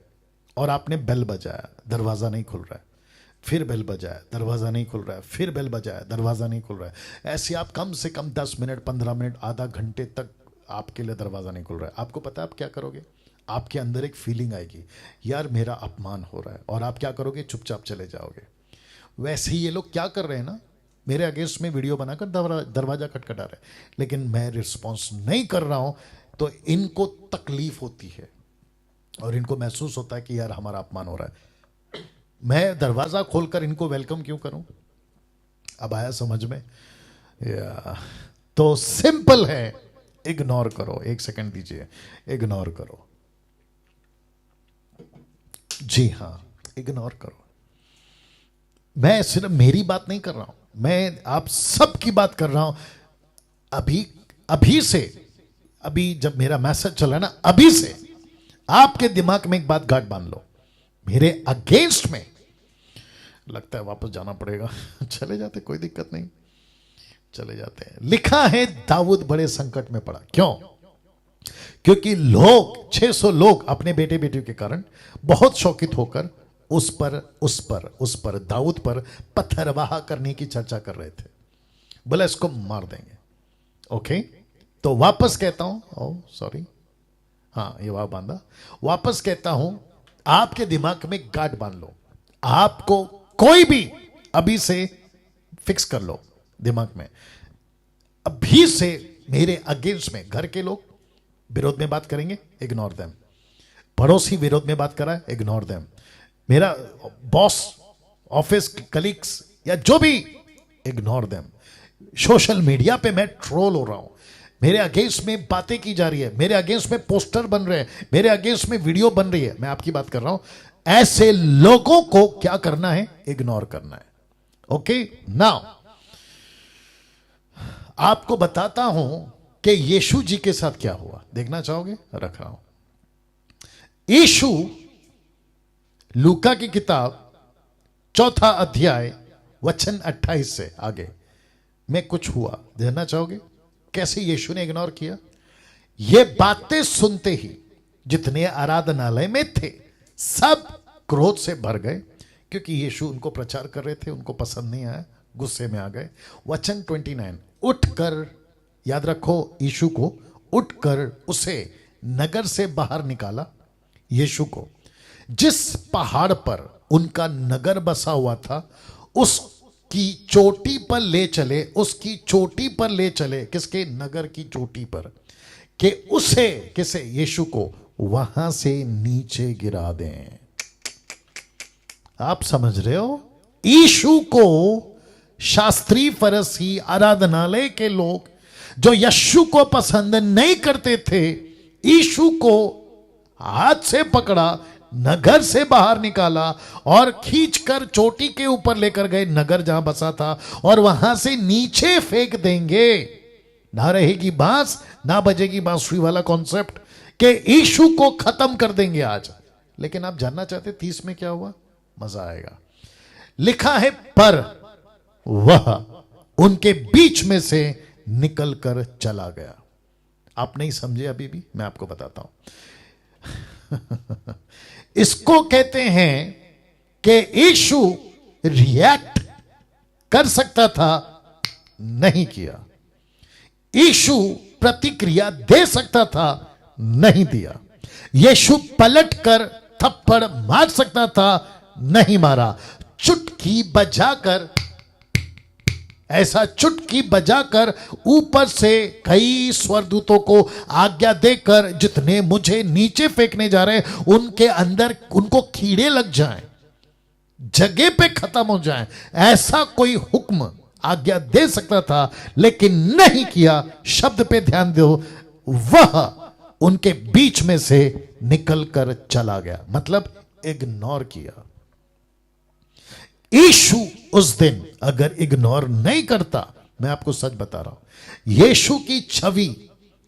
और आपने बेल बजाया, दरवाज़ा नहीं खुल रहा है, फिर बेल बजाया, दरवाज़ा नहीं खुल रहा है, फिर बेल बजाया, दरवाज़ा नहीं खुल रहा है। ऐसे आप कम से कम 10 मिनट, 15 मिनट, आधा घंटे तक आपके लिए दरवाज़ा नहीं खुल रहा है। आपको पता है आप क्या करोगे? आपके अंदर एक फीलिंग आएगी, यार मेरा अपमान हो रहा है, और आप क्या करोगे? चुपचाप चले जाओगे। वैसे ही ये लोग क्या कर रहे हैं ना, मेरे अगेंस्ट में वीडियो बनाकर दरवाज़ा खटखटा रहे, लेकिन मैं रिस्पॉन्स नहीं कर रहा हूँ, तो इनको तकलीफ होती है और इनको महसूस होता है कि यार हमारा अपमान हो रहा है। मैं दरवाज़ा खोलकर इनको वेलकम क्यों करूं? अब आया समझ में? या तो सिंपल है, इग्नोर करो। 1 सेकंड दीजिए, इग्नोर करो। जी हां, इग्नोर करो। मैं सिर्फ मेरी बात नहीं कर रहा हूं, मैं आप सबकी बात कर रहा हूं। अभी से, अभी जब मेरा मैसेज चला ना, अभी से आपके दिमाग में एक बात गांठ बांध लो, मेरे अगेंस्ट में लगता है वापस जाना पड़ेगा। चले जाते, कोई दिक्कत नहीं, चले जाते हैं। लिखा है दाऊद बड़े संकट में पड़ा। क्यों? क्योंकि लोग 600 लोग अपने बेटे बेटियों के कारण बहुत शौकित होकर उस पर दाऊद पर पत्थरवाह करने की चर्चा कर रहे थे। बोला इसको मार देंगे। ओके, तो वापस कहता हूं, सॉरी, हाँ ये वहां बांधा, वापस कहता हूं, आपके दिमाग में गांठ बांध लो। आपको कोई भी अभी से फिक्स कर लो दिमाग में, अभी से मेरे अगेंस्ट में घर के लोग विरोध में बात करेंगे, इग्नोर देम। पड़ोसी विरोध में बात कर रहा है, इग्नोर देम। मेरा बॉस, ऑफिस कलीग्स या जो भी, इग्नोर देम। सोशल मीडिया पे मैं ट्रोल हो रहा हूं, मेरे अगेंस्ट में बातें की जा रही है, मेरे अगेंस्ट में पोस्टर बन रहे हैं, मेरे अगेंस्ट में वीडियो बन रही है, मैं आपकी बात कर रहा हूं। ऐसे लोगों को क्या करना है? इग्नोर करना है। ओके, नाउ आपको बताता हूं कि यीशु जी के साथ क्या हुआ। देखना चाहोगे? रख रहा हूं। यीशु, लूका की किताब 4 अध्याय वचन 28 से आगे, में कुछ हुआ, जानना चाहोगे कैसे यीशु ने इग्नोर किया? ये बातें सुनते ही जितने आराधनालय में थे सब क्रोध से भर गए, क्योंकि यीशु उनको प्रचार कर रहे थे, उनको पसंद नहीं आया, गुस्से में आ गए। वचन 29, उठकर, याद रखो यीशु को, उठकर उसे नगर से बाहर निकाला। यीशु को जिस पहाड़ पर उनका नगर बसा हुआ था उसकी चोटी पर ले चले, उसकी चोटी पर ले चले, किसके? नगर की चोटी पर, कि उसे, किसे? यीशु को वहां से नीचे गिरा दें। आप समझ रहे हो? यीशु को शास्त्री, फरीसी, आराधनालय के लोग जो यीशु को पसंद नहीं करते थे, यीशु को हाथ से पकड़ा, नगर से बाहर निकाला और खींचकर चोटी के ऊपर लेकर गए, नगर जहां बसा था, और वहां से नीचे फेंक देंगे। ना रहेगी बांस, ना बजेगी बांसुरी वाला कॉन्सेप्ट कि यीशु को खत्म कर देंगे आज। लेकिन आप जानना चाहते 30 में क्या हुआ? मजा आएगा। लिखा है, पर वह उनके बीच में से निकल कर चला गया। आप नहीं समझे अभी भी, मैं आपको बताता हूं। इसको कहते हैं कि यीशु रिएक्ट कर सकता था, नहीं किया। यीशु प्रतिक्रिया दे सकता था, नहीं दिया। यीशु पलट कर थप्पड़ मार सकता था, नहीं मारा। चुटकी बजाकर, ऐसा चुटकी बजाकर ऊपर से कई स्वरदूतों को आज्ञा देकर जितने मुझे नीचे फेंकने जा रहे हैं उनके अंदर उनको कीड़े लग जाएं, जगह पे खत्म हो जाएं, ऐसा कोई हुक्म, आज्ञा दे सकता था, लेकिन नहीं किया। शब्द पे ध्यान दो, वह उनके बीच में से निकल कर चला गया, मतलब इग्नोर किया। यीशु उस दिन अगर इग्नोर नहीं करता, मैं आपको सच बता रहा हूं, यीशु की छवि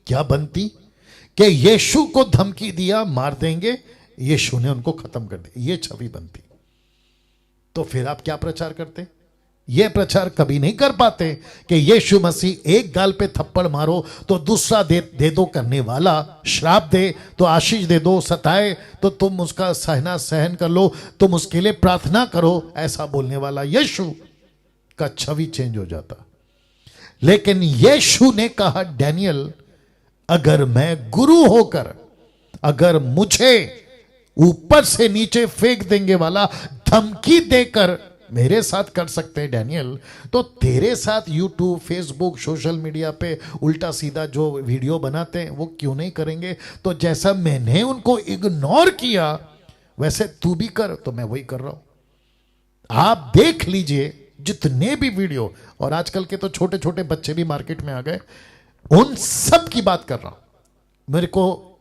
क्या बनती कि यीशु को धमकी दिया, मार देंगे, यीशु ने उनको खत्म कर दिया, ये छवि बनती। तो फिर आप क्या प्रचार करते? ये प्रचार कभी नहीं कर पाते कि यीशु मसीह एक गाल पे थप्पड़ मारो तो दूसरा दे दो करने वाला, श्राप दे तो आशीष दे दो, सताए तो तुम उसका सहना सहन कर लो, तुम उसके लिए प्रार्थना करो, ऐसा बोलने वाला यीशु का छवि चेंज हो जाता। लेकिन यीशु ने कहा, डैनियल, अगर मैं गुरु होकर, अगर मुझे ऊपर से नीचे फेंक देंगे वाला धमकी देकर मेरे साथ कर सकते हैं डैनियल, तो तेरे साथ यूट्यूब, फेसबुक, सोशल मीडिया पे उल्टा सीधा जो वीडियो बनाते हैं वो क्यों नहीं करेंगे? तो जैसा मैंने उनको इग्नोर किया वैसे तू भी कर। तो मैं वही कर रहा हूं। आप देख लीजिए जितने भी वीडियो, और आजकल के तो छोटे छोटे बच्चे भी मार्केट में आ गए, उन सब की बात कर रहा हूं। मेरे को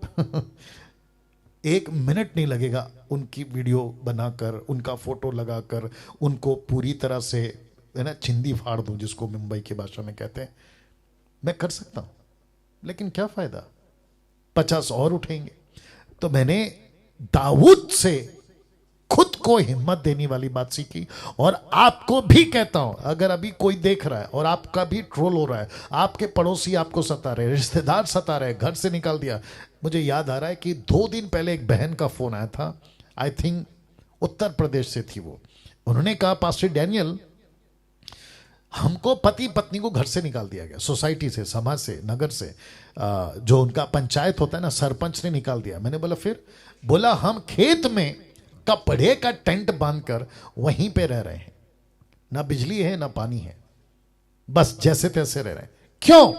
1 मिनट नहीं लगेगा उनकी वीडियो बनाकर, उनका फोटो लगाकर, उनको पूरी तरह से, है ना, चिंदी फाड़ दूं, जिसको मुंबई की भाषा में कहते हैं। मैं कर सकता हूं, लेकिन क्या फायदा? 50 और उठेंगे। तो मैंने दाऊद से खुद को हिम्मत देने वाली बात सीखी, और आपको भी कहता हूं, अगर अभी कोई देख रहा है और आपका भी ट्रोल हो रहा है, आपके पड़ोसी आपको सता रहे, रिश्तेदार सता रहे, घर से निकाल दिया। मुझे याद आ रहा है कि 2 दिन पहले एक बहन का फोन आया था, आई थिंक उत्तर प्रदेश से थी वो। उन्होंने कहा, पास्टर डैनियल, हमको पति पत्नी को घर से निकाल दिया गया, सोसाइटी से, समाज से, नगर से, जो उनका पंचायत होता है ना, सरपंच ने निकाल दिया। मैंने बोला फिर? बोला हम खेत में कपड़े का टेंट बांधकर वहीं पे रह रहे हैं, ना बिजली है ना पानी है, बस जैसे तैसे रह रहे हैं। क्यों?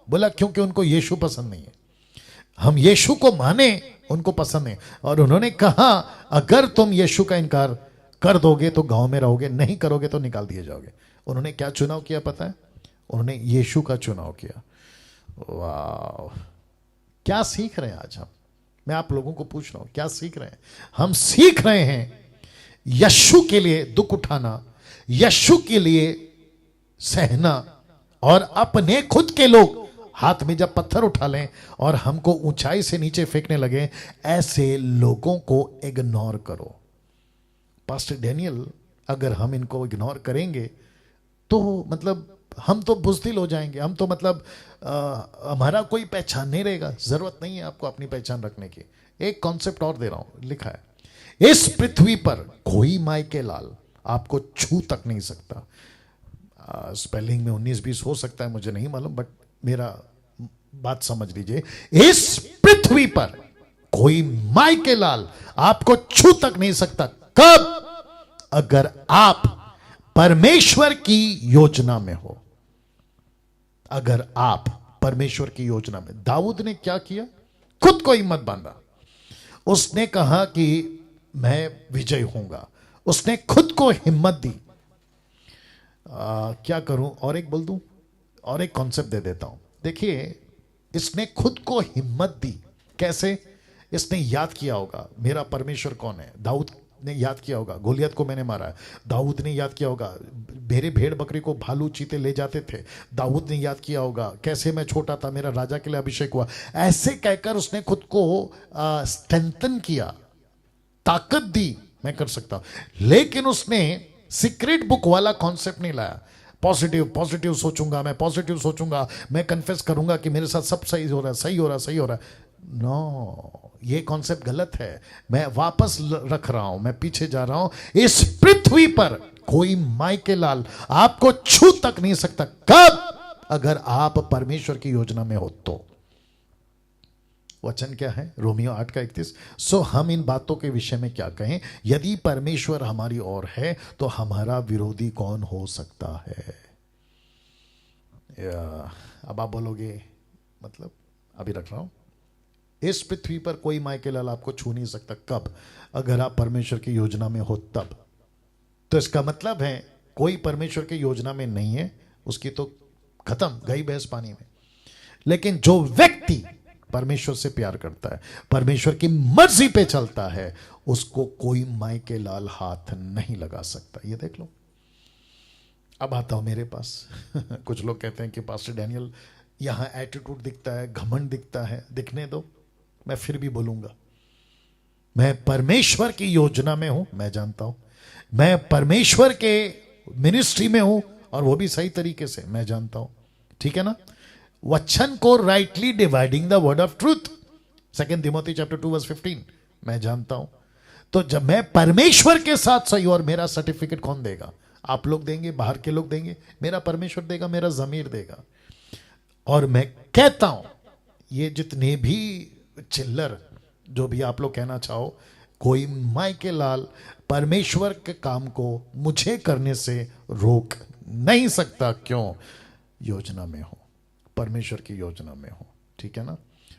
बोला क्योंकि उनको यीशु पसंद नहीं है। हम यीशु को माने, उनको पसंद है। और उन्होंने कहा, अगर तुम यीशु का इनकार कर दोगे तो गांव में रहोगे, नहीं करोगे तो निकाल दिए जाओगे। उन्होंने क्या चुनाव किया पता है? उन्होंने यीशु का चुनाव किया। वाह, क्या सीख रहे हैं आज हम? मैं आप लोगों को पूछ रहा हूं, क्या सीख रहे हैं? हम सीख रहे हैं यीशु के लिए दुख उठाना, यीशु के लिए सहना, और अपने खुद के लोग हाथ में जब पत्थर उठा लें और हमको ऊंचाई से नीचे फेंकने लगे, ऐसे लोगों को इग्नोर करो। पास्टर डैनियल, अगर हम इनको इग्नोर करेंगे तो मतलब हम तो बुज़दिल हो जाएंगे, हम तो मतलब हमारा कोई पहचान नहीं रहेगा। जरूरत नहीं है आपको अपनी पहचान रखने की। एक कॉन्सेप्ट और दे रहा हूं, लिखा है इस पृथ्वी पर कोई माई के लाल आपको छू तक नहीं सकता। स्पेलिंग में 19-20 हो सकता है, मुझे नहीं मालूम, बट मेरा बात समझ लीजिए। इस पृथ्वी पर कोई माई के लाल आपको छू तक नहीं सकता। कब? अगर आप परमेश्वर की योजना में हो। अगर आप परमेश्वर की योजना में। दाऊद ने क्या किया? खुद को हिम्मत बांधा। उसने कहा कि मैं विजय होऊंगा। उसने खुद को हिम्मत दी। क्या करूं? और एक बोल दूं, और एक कॉन्सेप्ट दे देता हूं। देखिए, इसने खुद को हिम्मत दी। कैसे? इसने याद किया होगा मेरा परमेश्वर कौन है। दाऊद ने याद किया होगा गोलियत को मैंने मारा है। दाऊद ने याद किया होगा मेरे भेड़ बकरी को भालू चीते ले जाते थे। दाऊद ने याद किया होगा कैसे मैं छोटा था, मेरा राजा के लिए अभिषेक हुआ। ऐसे कहकर उसने खुद को स्ट्रेंथन किया, ताकत दी, मैं कर सकता हूं। लेकिन उसने सीक्रेट बुक वाला कॉन्सेप्ट नहीं लाया। पॉजिटिव पॉजिटिव सोचूंगा, मैं पॉजिटिव सोचूंगा, मैं कन्फेस करूंगा कि मेरे साथ सब सही हो रहा है, सही हो रहा है, सही हो रहा है। नो, ये कॉन्सेप्ट गलत है। मैं वापस रख रहा हूं, मैं पीछे जा रहा हूं। इस पृथ्वी पर कोई माई के लाल आपको छू तक नहीं सकता। कब? अगर आप परमेश्वर की योजना में हो तो। वचन क्या है? रोमियो 8:31। सो हम इन बातों के विषय में क्या कहें? यदि परमेश्वर हमारी ओर है तो हमारा विरोधी कौन हो सकता है? अब आप बोलोगे मतलब, अभी रख रहा हूं। इस पृथ्वी पर कोई माई के लाल आपको छू नहीं सकता। कब? अगर आप परमेश्वर की योजना में हो तब। तो इसका मतलब है कोई परमेश्वर की योजना में नहीं है, उसकी तो खत्म, गई भैंस पानी में। लेकिन जो व्यक्ति परमेश्वर से प्यार करता है, परमेश्वर की मर्जी पे चलता है, उसको कोई माई के लाल हाथ नहीं लगा सकता। ये देख लो। अब आता हूं मेरे पास। कुछ लोग कहते हैं कि पास्टर डैनियल यहां एटीट्यूड दिखता है, घमंड दिखता है। दिखने दो, मैं फिर भी बोलूंगा मैं परमेश्वर की योजना में हूं। मैं जानता हूं मैं परमेश्वर के मिनिस्ट्री में हूं, और वो भी सही तरीके से, मैं जानता हूं। ठीक है ना? वचन को rightly dividing the word of truth, 2 Timothy chapter 2:15, मैं जानता हूं। तो जब मैं परमेश्वर के साथ सही, और मेरा सर्टिफिकेट कौन देगा? आप लोग देंगे, बाहर के लोग देंगे, मेरा परमेश्वर देगा, मेरा जमीर देगा। और मैं कहता हूं, ये जितने भी चिल्लर, जो भी आप लोग कहना चाहो, कोई माई के लाल परमेश्वर के काम को मुझे करने से रोक नहीं सकता। क्यों? योजना में हो, परमेश्वर की योजना में हो। ठीक है ना?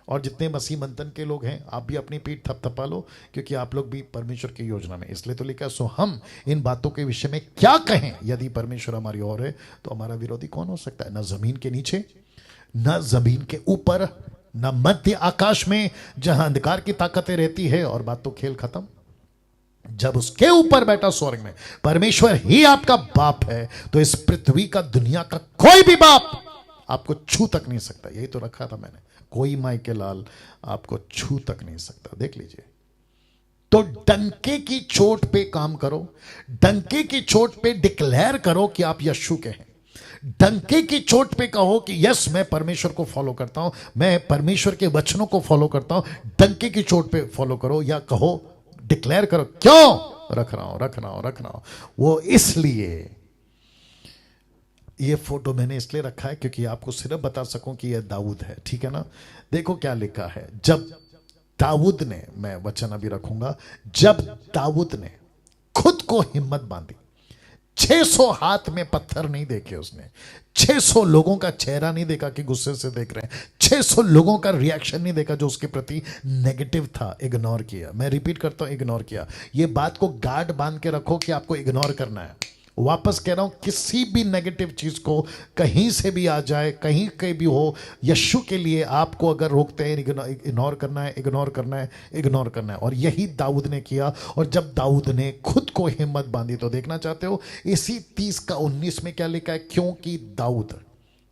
और जितने मसीह मंथन के लोग हैं, आप भी अपनी पीठ थपथपा लो, क्योंकि आप लोग भी परमेश्वर की योजना में। इसलिए तो लिखा, सो हम इन बातों के विषय में क्या कहें? यदि परमेश्वर हमारी ओर है तो हमारा विरोधी कौन हो सकता है? न जमीन के नीचे, न जमीन के ऊपर, न मध्य आकाश में जहां अंधकार की ताकतें रहती है। और बात तो खेल खत्म। जब उसके ऊपर बैठा स्वर्ग में परमेश्वर ही आपका बाप है, तो इस पृथ्वी का, दुनिया का कोई भी बाप आपको छू तक नहीं सकता। यही तो रखा था मैंने, कोई माई के लाल आपको छू तक नहीं सकता। देख लीजिए। तो डंके की चोट पे काम करो, डंके की चोट पे डिक्लेयर करो कि आप यीशु के हैं। डंके की चोट पे कहो कि यस, मैं परमेश्वर को फॉलो करता हूं, मैं परमेश्वर के वचनों को फॉलो करता हूं। डंके की चोट पे फॉलो करो, या कहो, डिक्लेयर करो। क्यों? रख रहा हूं, रख रहा हूं, रख रहा हूं। वो इसलिए, ये फोटो मैंने इसलिए रखा है क्योंकि आपको सिर्फ बता सकूं कि यह दाऊद है। ठीक है ना? देखो क्या लिखा है। जब दाऊद ने, मैं वचन अभी रखूंगा, जब दाऊद ने खुद को हिम्मत बांधी, 600 हाथ में पत्थर नहीं देखे उसने, 600 लोगों का चेहरा नहीं देखा कि गुस्से से देख रहे हैं, 600 लोगों का रिएक्शन नहीं देखा जो उसके प्रति नेगेटिव था, इग्नोर किया। मैं रिपीट करता हूं, इग्नोर किया। ये बात को गार्ड बांध के रखो कि आपको इग्नोर करना है। वापस कह रहा हूं, किसी भी नेगेटिव चीज को, कहीं से भी आ जाए, कहीं कहीं भी हो, यीशु के लिए आपको अगर रोकते हैं, इग्नोर करना है, इग्नोर करना है, इग्नोर करना है। और यही दाऊद ने किया। और जब दाऊद ने खुद को हिम्मत बांधी, तो देखना चाहते हो इसी 30:19 में क्या लिखा है? क्योंकि दाऊद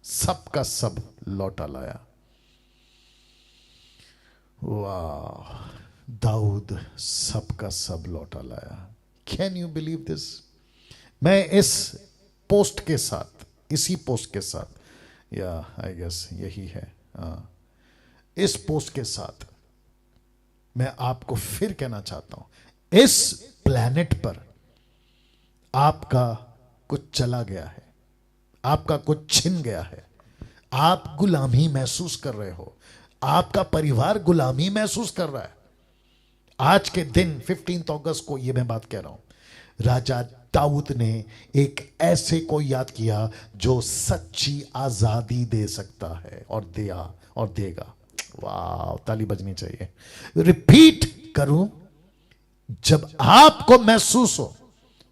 सब का सब लौटा लाया। वाह, दाऊद सब का सब लौटा लाया। Can you believe this? मैं इस पोस्ट के साथ इसी पोस्ट के साथ, या आई गेस यही है, इस पोस्ट के साथ मैं आपको फिर कहना चाहता हूं, इस प्लेनेट पर आपका कुछ चला गया है, आपका कुछ छिन गया है, आप गुलामी महसूस कर रहे हो, आपका परिवार गुलामी महसूस कर रहा है। आज के दिन 15 अगस्त को यह मैं बात कह रहा हूं, राजा दाऊद ने एक ऐसे को याद किया जो सच्ची आजादी दे सकता है और दिया और देगा। वाह, ताली बजनी चाहिए। रिपीट करूं, जब आपको महसूस हो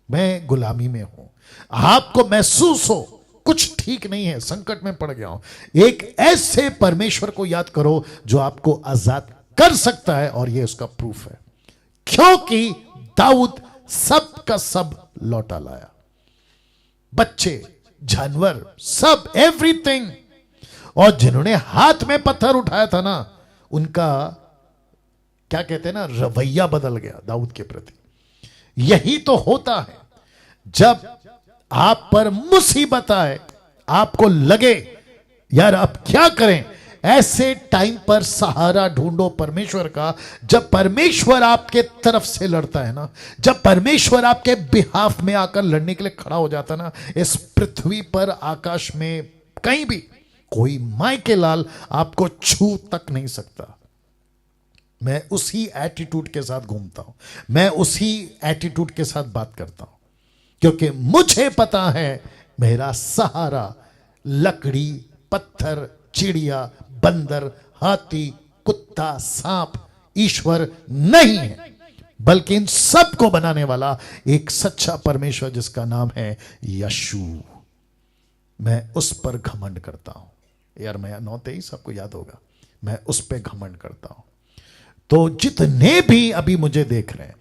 मैं गुलामी में हूं, आपको महसूस हो कुछ ठीक नहीं है, संकट में पड़ गया हूं, एक ऐसे परमेश्वर को याद करो जो आपको आजाद कर सकता है, और यह उसका प्रूफ है, क्योंकि दाऊद सब का सब लौटा लाया, बच्चे, जानवर, सब, एवरीथिंग। और जिन्होंने हाथ में पत्थर उठाया था ना, उनका क्या कहते हैं ना, रवैया बदल गया दाऊद के प्रति। यही तो होता है, जब आप पर मुसीबत आए, आपको लगे यार अब क्या करें, ऐसे टाइम पर सहारा ढूंढो परमेश्वर का। जब परमेश्वर आपके तरफ से लड़ता है ना, जब परमेश्वर आपके बिहाफ में आकर लड़ने के लिए खड़ा हो जाता है ना, इस पृथ्वी पर, आकाश में, कहीं भी कोई माई के लाल आपको छू तक नहीं सकता। मैं उसी एटीट्यूड के साथ घूमता हूं, मैं उसी एटीट्यूड के साथ बात करता हूं, क्योंकि मुझे पता है मेरा सहारा लकड़ी, पत्थर, चिड़िया, बंदर, हाथी, कुत्ता, सांप, ईश्वर नहीं है, बल्कि इन सब को बनाने वाला एक सच्चा परमेश्वर जिसका नाम है यशु। मैं उस पर घमंड करता हूं यार। मैं 9:23 सबको याद होगा, मैं उस पर घमंड करता हूं। तो जितने भी अभी मुझे देख रहे हैं,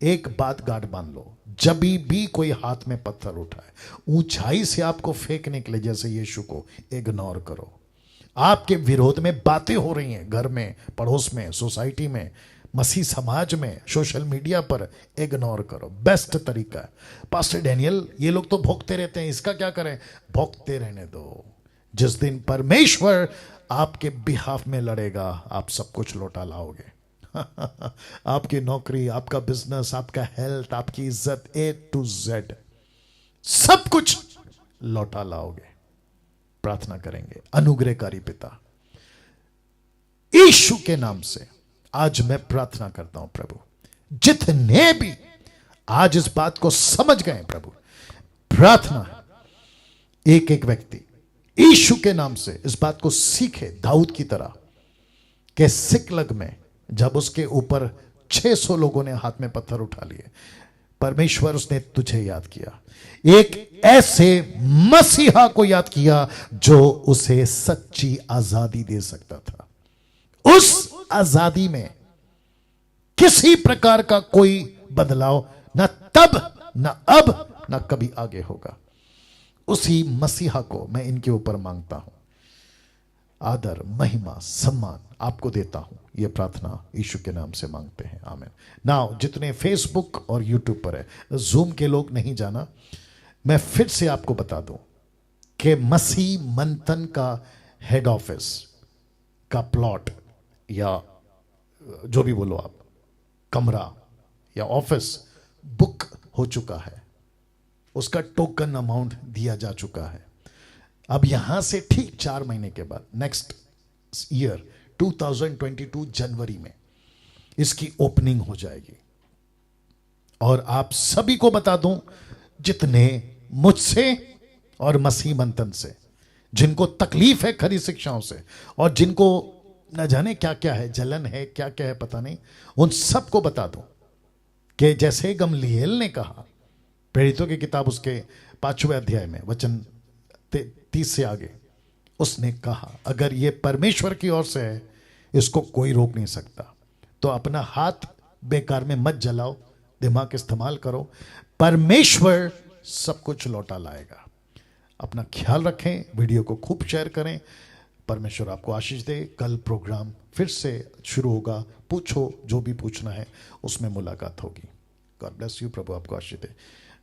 एक बात गांठ बांध लो, जब भी कोई हाथ में पत्थर उठाए, ऊंचाई से आपको फेंकने के लिए, जैसे यीशु को इग्नोर करो। आपके विरोध में बातें हो रही हैं, घर में, पड़ोस में, सोसाइटी में, मसीह समाज में, सोशल मीडिया पर, इग्नोर करो, बेस्ट तरीका है। पास्टर डैनियल, ये लोग तो भोंकते रहते हैं, इसका क्या करें? भोंकते रहने दो। जिस दिन परमेश्वर आपके बिहाफ में लड़ेगा, आप सब कुछ लौटा लाओगे। आपकी नौकरी, आपका बिजनेस, आपका हेल्थ, आपकी इज्जत, A to Z, सब कुछ लौटा लाओगे। प्रार्थना करेंगे। अनुग्रहकारी पिता, यीशु के नाम से आज मैं प्रार्थना करता हूं प्रभु, जितने भी आज इस बात को समझ गए प्रभु, प्रार्थना है एक एक व्यक्ति यीशु के नाम से इस बात को सीखे, दाऊद की तरह, कि सिकलग में जब उसके ऊपर 600 लोगों ने हाथ में पत्थर उठा लिए, परमेश्वर उसने तुझे याद किया, एक ऐसे मसीहा को याद किया जो उसे सच्ची आजादी दे सकता था। उस आजादी में किसी प्रकार का कोई बदलाव न तब, न अब, न कभी आगे होगा। उसी मसीहा को मैं इनके ऊपर मांगता हूं। आदर, महिमा, सम्मान आपको देता हूं। यह प्रार्थना यीशु के नाम से मांगते हैं, आमीन। नाउ जितने फेसबुक और यूट्यूब पर है, जूम के लोग नहीं जाना, मैं फिर से आपको बता दूं कि मसीह मंथन का हेड ऑफिस का प्लॉट, या जो भी बोलो आप, कमरा या ऑफिस बुक हो चुका है, उसका टोकन अमाउंट दिया जा चुका है। अब यहां से ठीक 4 महीने के बाद, नेक्स्ट ईयर 2022 जनवरी में इसकी ओपनिंग हो जाएगी। और आप सभी को बता दूं, जितने मुझसे और मसीह मंथन से जिनको तकलीफ है खरी शिक्षाओं से, और जिनको न जाने क्या क्या है, जलन है, क्या क्या है पता नहीं, उन सबको बता दूं कि जैसे गमलीएल ने कहा, प्रेरितों की किताब उसके 5वें अध्याय में वचन 30 से आगे, उसने कहा अगर ये परमेश्वर की ओर से है, इसको कोई रोक नहीं सकता। तो अपना हाथ बेकार में मत जलाओ, दिमाग इस्तेमाल करो, परमेश्वर सब कुछ लौटा लाएगा। अपना ख्याल रखें, वीडियो को खूब शेयर करें। परमेश्वर आपको आशीष दे। कल प्रोग्राम फिर से शुरू होगा, पूछो जो भी पूछना है, उसमें मुलाकात होगी। God bless you. प्रभु आपको आशीष दे।